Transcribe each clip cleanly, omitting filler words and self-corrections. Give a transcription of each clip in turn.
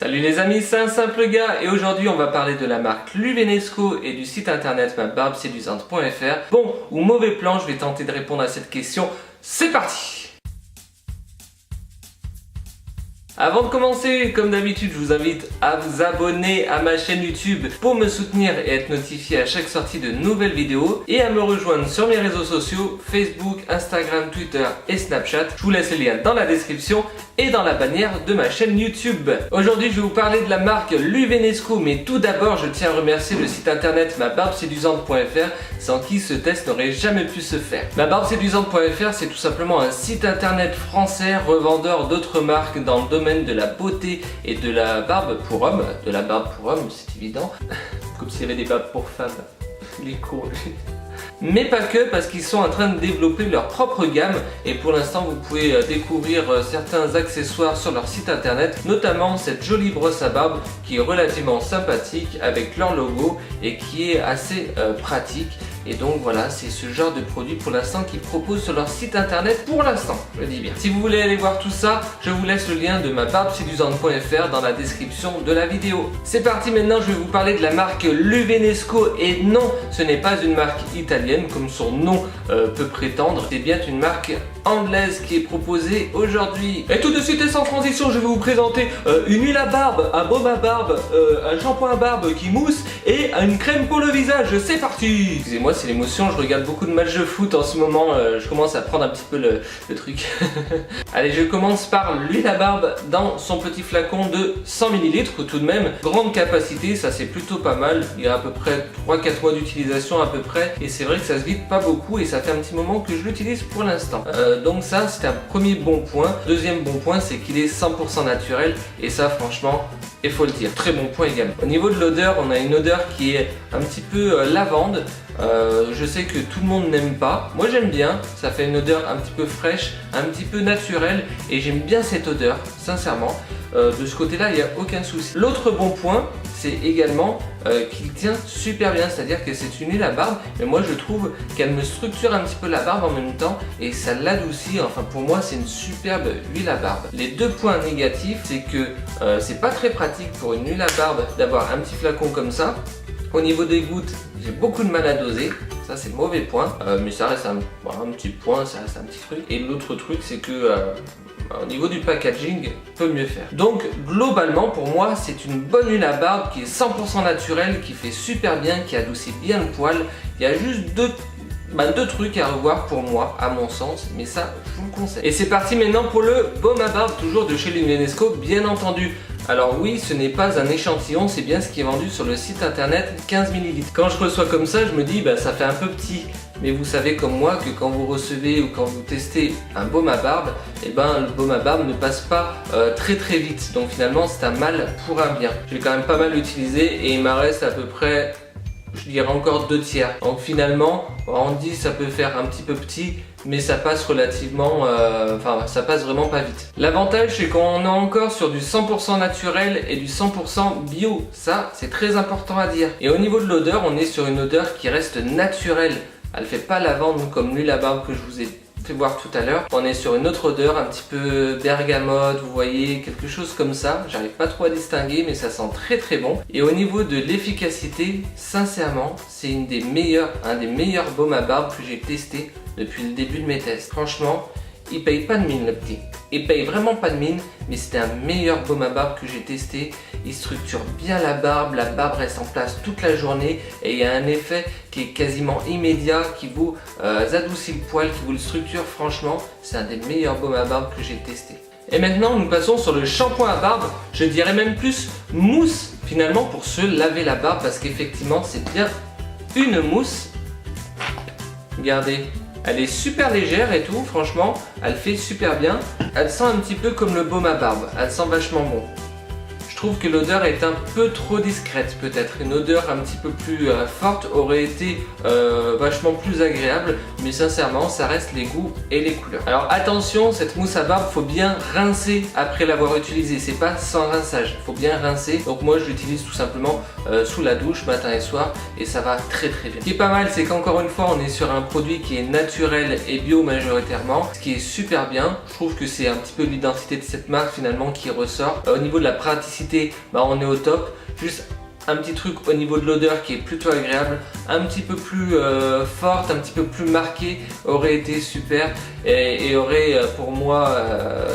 Salut les amis, c'est un simple gars et aujourd'hui on va parler de la marque Luvenesco et du site internet mabarbséduisante.fr. Bon ou mauvais plan, je vais tenter de répondre à cette question. C'est parti! Avant de commencer, comme d'habitude, je vous invite à vous abonner à ma chaîne YouTube pour me soutenir et être notifié à chaque sortie de nouvelles vidéos et à me rejoindre sur mes réseaux sociaux, Facebook, Instagram, Twitter et Snapchat. Je vous laisse les liens dans la description et dans la bannière de ma chaîne YouTube. Aujourd'hui, je vais vous parler de la marque Luvenesco, mais tout d'abord, je tiens à remercier le site internet mabarbséduisante.fr sans qui ce test n'aurait jamais pu se faire. Mabarbséduisante.fr, c'est tout simplement un site internet français revendeur d'autres marques dans le domaine de la beauté et de la barbe pour hommes. De la barbe pour hommes, c'est évident. Comme s'il y avait des barbes pour femmes. Les cons. Mais pas que, parce qu'ils sont en train de développer leur propre gamme et pour l'instant vous pouvez découvrir certains accessoires sur leur site internet, notamment cette jolie brosse à barbe qui est relativement sympathique avec leur logo et qui est assez pratique. Et donc voilà, c'est ce genre de produit pour l'instant qu'ils proposent sur leur site internet pour l'instant, je dis bien. Si vous voulez aller voir tout ça, je vous laisse le lien de mabarbséduisante.fr dans la description de la vidéo. C'est parti, maintenant je vais vous parler de la marque Luvenesco et non, ce n'est pas une marque italienne comme son nom peut prétendre, c'est bien une marque anglaise qui est proposée aujourd'hui. Et tout de suite et sans transition, je vais vous présenter une huile à barbe, un baume à barbe, un shampoing à barbe qui mousse et une crème pour le visage. C'est parti! Excusez-moi, c'est l'émotion, je regarde beaucoup de matchs de foot en ce moment, je commence à prendre un petit peu le truc. Allez, je commence par l'huile à barbe dans son petit flacon de 100 ml tout de même. Grande capacité, ça c'est plutôt pas mal, il y a à peu près 3-4 mois d'utilisation à peu près et c'est vrai que ça se vide pas beaucoup et ça fait un petit moment que je l'utilise pour l'instant. Donc ça c'est un premier bon point. Deuxième bon point, c'est qu'il est 100% naturel et ça franchement, il faut le dire, très bon point également. Au niveau de l'odeur, on a une odeur qui est un petit peu lavande. Je sais que tout le monde n'aime pas, moi j'aime bien, ça fait une odeur un petit peu fraîche, un petit peu naturelle et j'aime bien cette odeur, sincèrement. De ce côté là il n'y a aucun souci. L'autre bon point c'est également qu'il tient super bien, c'est à dire que c'est une huile à barbe mais moi je trouve qu'elle me structure un petit peu la barbe en même temps et ça l'adoucit, enfin pour moi c'est une superbe huile à barbe. Les deux points négatifs c'est que c'est pas très pratique pour une huile à barbe d'avoir un petit flacon comme ça. Au niveau des gouttes, j'ai beaucoup de mal à doser, ça c'est le mauvais point, mais ça reste un petit point, ça reste un petit truc. Et l'autre truc c'est que au niveau du packaging, peut mieux faire. Donc globalement pour moi c'est une bonne huile à barbe qui est 100% naturelle, qui fait super bien, qui adoucit bien le poil. Il y a juste deux trucs à revoir pour moi, à mon sens, mais ça je vous le conseille. Et c'est parti maintenant pour le baume à barbe, toujours de chez Luvenesco, bien entendu. Alors oui, ce n'est pas un échantillon, c'est bien ce qui est vendu sur le site internet 15 ml. Quand je reçois comme ça, je me dis ça fait un peu petit. Mais vous savez comme moi que quand vous recevez ou quand vous testez un baume à barbe, le baume à barbe ne passe pas très vite. Donc finalement c'est un mal pour un bien. J'ai quand même pas mal utilisé et il m'en reste à peu près, je dirais encore 2/3. Donc finalement, on dit ça peut faire un petit peu petit, mais ça passe relativement, ça passe vraiment pas vite. L'avantage c'est qu'on est encore sur du 100% naturel et du 100% bio, ça c'est très important à dire. Et au niveau de l'odeur, on est sur une odeur qui reste naturelle, elle fait pas lavande comme l'huile à barbe que je vous ai fait voir tout à l'heure. On est sur une autre odeur, un petit peu bergamote, vous voyez, quelque chose comme ça. J'arrive pas trop à distinguer, mais ça sent très bon. Et au niveau de l'efficacité, sincèrement, c'est un des meilleurs baumes à barbe que j'ai testé depuis le début de mes tests. Franchement, il paye pas de mine le petit. Il paye vraiment pas de mine, mais c'était un meilleur baume à barbe que j'ai testé. Il structure bien la barbe reste en place toute la journée et il y a un effet qui est quasiment immédiat, qui vous adoucit le poil, qui vous le structure. Franchement, c'est un des meilleurs baumes à barbe que j'ai testé. Et maintenant, nous passons sur le shampoing à barbe. Je dirais même plus mousse finalement pour se laver la barbe parce qu'effectivement, c'est bien une mousse. Regardez. Elle est super légère et tout, franchement, elle fait super bien. Elle sent un petit peu comme le baume à barbe, elle sent vachement bon. Je trouve que l'odeur est un peu trop discrète peut-être. Une odeur un petit peu plus forte aurait été vachement plus agréable, mais sincèrement ça reste les goûts et les couleurs. Alors attention, cette mousse à barbe, faut bien rincer après l'avoir utilisée, c'est pas sans rinçage, faut bien rincer. Donc moi je l'utilise tout simplement sous la douche matin et soir et ça va très bien. Ce qui est pas mal, c'est qu'encore une fois on est sur un produit qui est naturel et bio majoritairement, ce qui est super bien. Je trouve que c'est un petit peu l'identité de cette marque finalement qui ressort. Au niveau de la praticité l'efficacité, bah on est au top. Juste un petit truc au niveau de l'odeur qui est plutôt agréable, un petit peu plus forte, un petit peu plus marquée, aurait été super et aurait pour moi,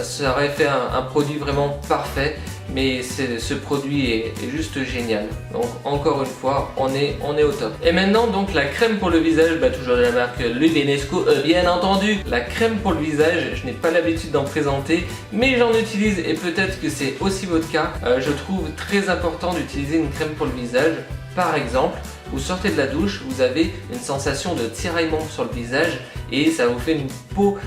ça aurait fait un produit vraiment parfait. Mais ce produit est juste génial. Donc encore une fois, on est au top. Et maintenant donc la crème pour le visage, bah, toujours de la marque Lubenesco, bien entendu. La crème pour le visage, je n'ai pas l'habitude d'en présenter, mais j'en utilise et peut-être que c'est aussi votre cas. Je trouve très important d'utiliser une crème pour le visage. Par exemple, vous sortez de la douche, vous avez une sensation de tiraillement sur le visage et ça vous fait une peau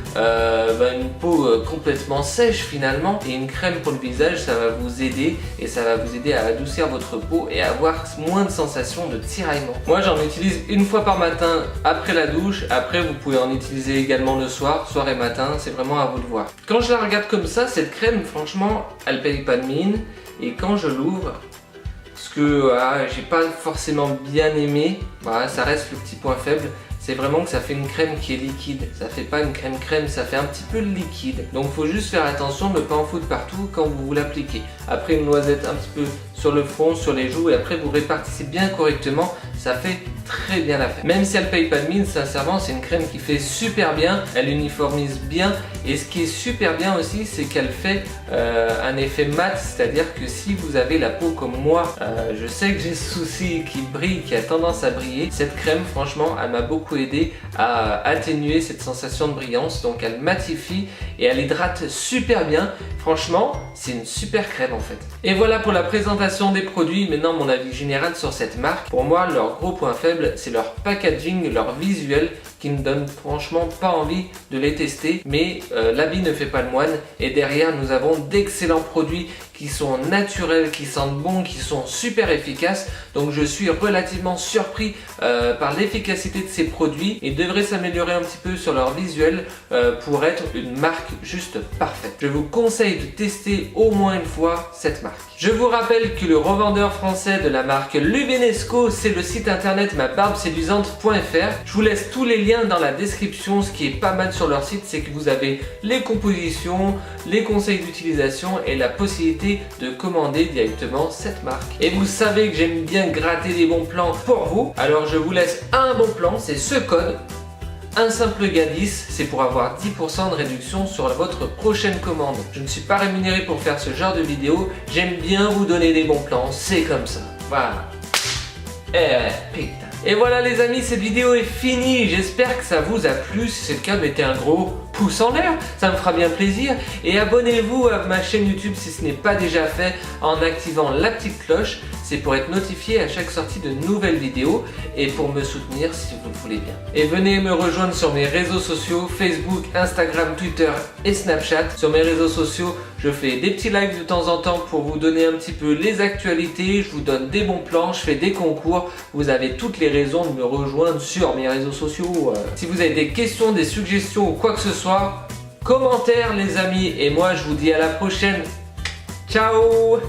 complètement sèche finalement. Et une crème pour le visage, ça va vous aider et ça va vous aider à adoucir votre peau et à avoir moins de sensation de tiraillement. Moi j'en utilise une fois par matin après la douche. Après vous pouvez en utiliser également le soir et matin, c'est vraiment à vous de voir. Quand je la regarde comme ça, cette crème franchement elle paye pas de mine et quand je l'ouvre, ce que j'ai pas forcément bien aimé, ça reste le petit point faible, c'est vraiment que ça fait une crème qui est liquide. Ça fait pas une crème, ça fait un petit peu liquide. Donc faut juste faire attention de ne pas en foutre partout quand vous l'appliquez. Après une noisette un petit peu sur le front, sur les joues et après vous répartissez bien correctement, ça fait très bien l'affaire. Même si elle paye pas de mine, sincèrement c'est une crème qui fait super bien, elle uniformise bien et ce qui est super bien aussi c'est qu'elle fait un effet mat, c'est-à-dire que si vous avez la peau comme moi, je sais que j'ai ce souci qui brille, qui a tendance à briller, cette crème franchement elle m'a beaucoup aidé à atténuer cette sensation de brillance, donc elle matifie et elle hydrate super bien. Franchement c'est une super crème en fait. Et voilà pour la présentation des produits. Maintenant mon avis général sur cette marque. Pour moi leur gros point faible c'est leur packaging, leur visuel qui ne donne franchement pas envie de les tester, mais l'habit ne fait pas le moine et derrière nous avons d'excellents produits qui sont naturels, qui sentent bon, qui sont super efficaces. Donc je suis relativement surpris par l'efficacité de ces produits et devraient s'améliorer un petit peu sur leur visuel pour être une marque juste parfaite. Je vous conseille de tester au moins une fois cette marque. Je vous rappelle que le revendeur français de la marque Lubenesco, c'est le site internet mabarbséduisante.fr. Je vous laisse tous les liens dans la description. Ce qui est pas mal sur leur site, c'est que vous avez les compositions, les conseils d'utilisation et la possibilité de commander directement cette marque. Et vous savez que j'aime bien gratter des bons plans pour vous. Alors je vous laisse un bon plan, c'est ce code. Un simple gars 10, c'est pour avoir 10% de réduction sur votre prochaine commande. Je ne suis pas rémunéré pour faire ce genre de vidéo, j'aime bien vous donner des bons plans, c'est comme ça. Voilà. Putain. Et voilà les amis, cette vidéo est finie, j'espère que ça vous a plu. Si c'est le cas, mettez un gros pouce en l'air, ça me fera bien plaisir. Et abonnez-vous à ma chaîne YouTube si ce n'est pas déjà fait en activant la petite cloche. C'est pour être notifié à chaque sortie de nouvelles vidéos et pour me soutenir si vous le voulez bien. Et venez me rejoindre sur mes réseaux sociaux, Facebook, Instagram, Twitter et Snapchat. Sur mes réseaux sociaux, je fais des petits lives de temps en temps pour vous donner un petit peu les actualités. Je vous donne des bons plans, je fais des concours. Vous avez toutes les raisons de me rejoindre sur mes réseaux sociaux. Si vous avez des questions, des suggestions ou quoi que ce soit, commentaires les amis. Et moi je vous dis à la prochaine. Ciao!